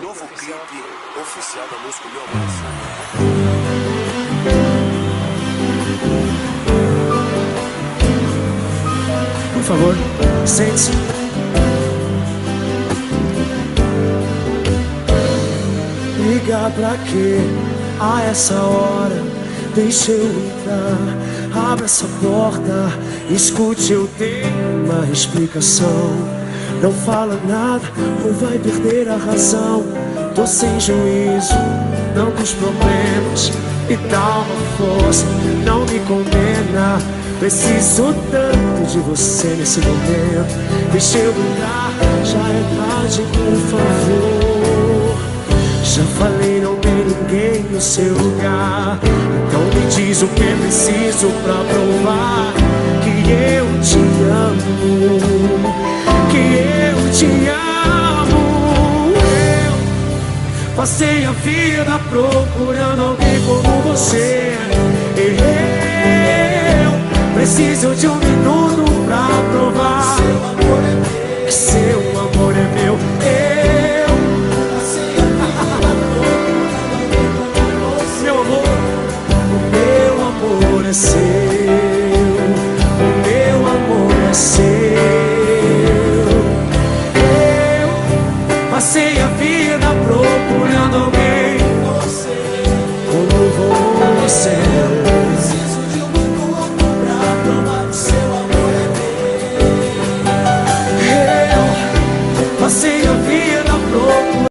Novo clipe oficial da música Meu Abraço. Por favor, sente-se. Ligar pra quê? A essa hora, deixa eu entrar. Abra essa porta, escute, eu tenho uma explicação. Não fala nada ou vai perder a razão. Tô sem juízo, não dos problemas. Me dá uma força, não me condena. Preciso tanto de você nesse momento. Deixa eu entrar, já é tarde, por favor. Já falei, não tem ninguém no seu lugar. Então me diz o que é preciso pra provar que eu te amo, que eu te amo. Eu passei a vida procurando alguém como você. Eu preciso de um minuto pra provar